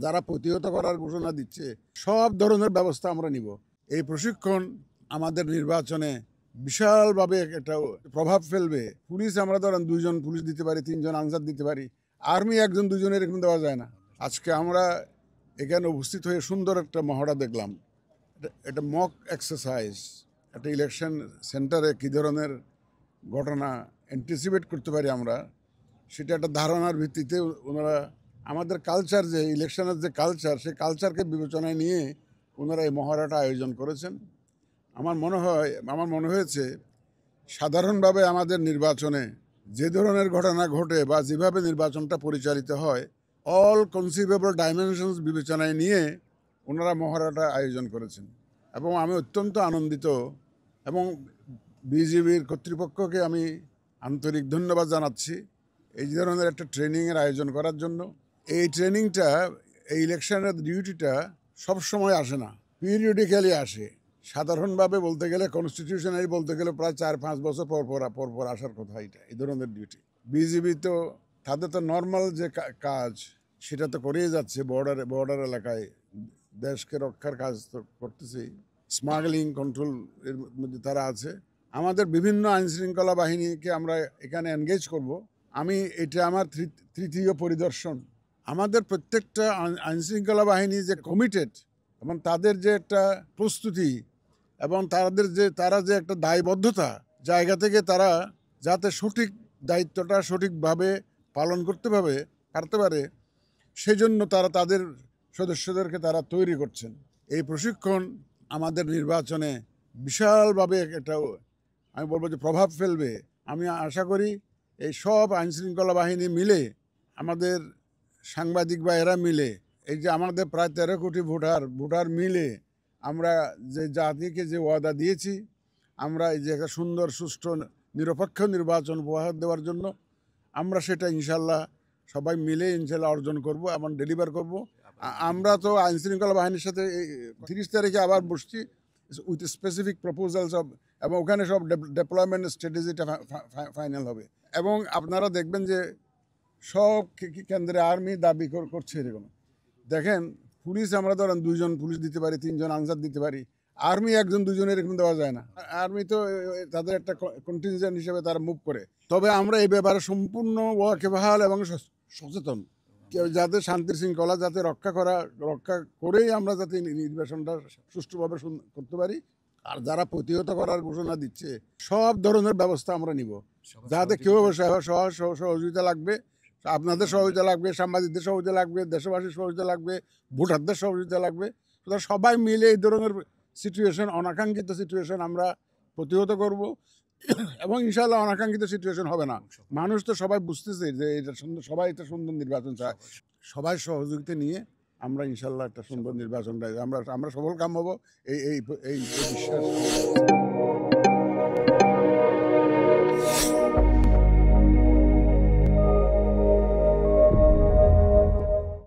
যারা প্রতিহত করার ঘোষণা দিচ্ছে সব ধরনের ব্যবস্থা আমরা নিব। এই প্রশিক্ষণ আমাদের নির্বাচনে বিশালভাবে একটা প্রভাব ফেলবে। পুলিশ আমরা ধরেন 2জন পুলিশ দিতে পারি, 3জন আনসার দিতে পারি, আর্মি 1জন 2জন এরকম দেওয়া যায় না। আজকে আমরা এখানে উপস্থিত হয়ে সুন্দর একটা মহড়া দেখলাম। এটা মক এক্সারসাইজ, একটা ইলেকশন সেন্টারে কী ধরনের ঘটনা অ্যান্টিসিপেট করতে পারি আমরা, সেটা একটা ধারণার ভিত্তিতে ওনারা আমাদের কালচার, যে ইলেকশনের যে কালচার, সেই কালচারকে বিবেচনায় নিয়ে ওনারা এই মহড়াটা আয়োজন করেছেন। আমার মনে হয়েছে সাধারণভাবে আমাদের নির্বাচনে যে ধরনের ঘটনা ঘটে বা যেভাবে নির্বাচনটা পরিচালিত হয়, অল কনসিভেবল ডাইমেনশনস বিবেচনায় নিয়ে ওনারা মহড়াটা আয়োজন করেছেন। এবং আমি অত্যন্ত আনন্দিত এবং বিজিবির কর্তৃপক্ষকে আমি আন্তরিক ধন্যবাদ জানাচ্ছি এই ধরনের একটা ট্রেনিংয়ের আয়োজন করার জন্য। এই ট্রেনিংটা, এই ইলেকশনের ডিউটিটা সবসময় আসে না, পিরিয়ডিক্যালি আসে। সাধারণভাবে বলতে গেলে, কনস্টিটিউশনালি বলতে গেলে প্রায় 4-5 বছর পর পর আসার কথা এটা, এই ধরনের ডিউটি। বিজিবি তো তাদের তো নর্মাল যে কাজ সেটা তো করেই যাচ্ছে, বর্ডার এলাকায় দেশকে রক্ষার কাজ তো করতেছেই, স্মাগলিং কন্ট্রোল এর মধ্যে তারা আছে। আমাদের বিভিন্ন আইনশৃঙ্খলা বাহিনীকে আমরা এখানে এনগেজ করব। এটা আমার তৃতীয় পরিদর্শন। আমাদের প্রত্যেকটা আইনশৃঙ্খলা বাহিনী যে কমিটেড এবং তাদের যে একটা প্রস্তুতি এবং তারা যে একটা দায়বদ্ধতা জায়গা থেকে তারা যাতে সঠিক দায়িত্বটা সঠিকভাবে পালন পারতে পারে, সেই জন্য তারা তাদের সদস্যদেরকে তারা তৈরি করছেন। এই প্রশিক্ষণ আমাদের নির্বাচনে বিশালভাবে একটা, আমি বলবো যে, প্রভাব ফেলবে। আমি আশা করি এই সব আইনশৃঙ্খলা বাহিনী মিলে, আমাদের সাংবাদিক ভাইয়েরা মিলে, এই যে আমাদের প্রায় 13 কোটি ভোটার মিলে আমরা যে জাতিকে যে ওয়াদা দিয়েছি, আমরা এই যে একটা সুন্দর সুষ্ঠু নিরপেক্ষ নির্বাচন উপহার দেওয়ার জন্য আমরা সেটা ইনশাল্লাহ সবাই মিলে ইনশাল্লাহ অর্জন করব এবং ডেলিভার করব। আমরা তো আইনশৃঙ্খলা বাহিনীর সাথে 30 তারিখে আবার বসছি উইথ স্পেসিফিক প্রপোজালস এবং ওখানে সব ডেপ্লয়মেন্ট স্ট্র্যাটেজিটা ফাইনাল হবে। এবং আপনারা দেখবেন যে সব কেন্দ্রে আর্মি দাবি করছে এরকম। দেখেন, পুলিশ আমরা ধরেন 2জন পুলিশ দিতে পারি, 3জন আনসার দিতে পারি, আর্মি 1জন 2জন এরকম দেওয়া যায় না। আর্মি তো তাদের একটা কন্টিনজেন্ট হিসেবে তারা মুভ করে। তবে আমরা এই ব্যাপারে সম্পূর্ণ ওয়াকিবহাল এবং সচেতন, যাতে শান্তি শৃঙ্খলা যাতে রক্ষা করেই আমরা যাতে নির্বাচনটা সুষ্ঠুভাবে করতে পারি। আর যারা প্রতিহত করার ঘোষণা দিচ্ছে সব ধরনের ব্যবস্থা আমরা নিব, যাতে কেউ সহযোগিতা লাগবে, আপনাদের সহযোগিতা লাগবে, সাংবাদিকদের সহযোগিতা লাগবে, দেশবাসীর সহযোগিতা লাগবে, ভোটারদের সহযোগিতা লাগবে। সুতরাং সবাই মিলে এই ধরনের সিচুয়েশন, অনাকাঙ্ক্ষিত সিচুয়েশন আমরা প্রতিহত করব এবং ইনশাআল্লাহ অনাকাঙ্ক্ষিত সিচুয়েশন হবে না। মানুষ তো সবাই বুঝতেছে যে সবাই একটা সুন্দর নির্বাচন চায়। সবাই সহযোগিতা নিয়ে আমরা ইনশাআল্লাহ একটা সুন্দর নির্বাচন আমরা সফল কাম হব, এই বিশ্বাস।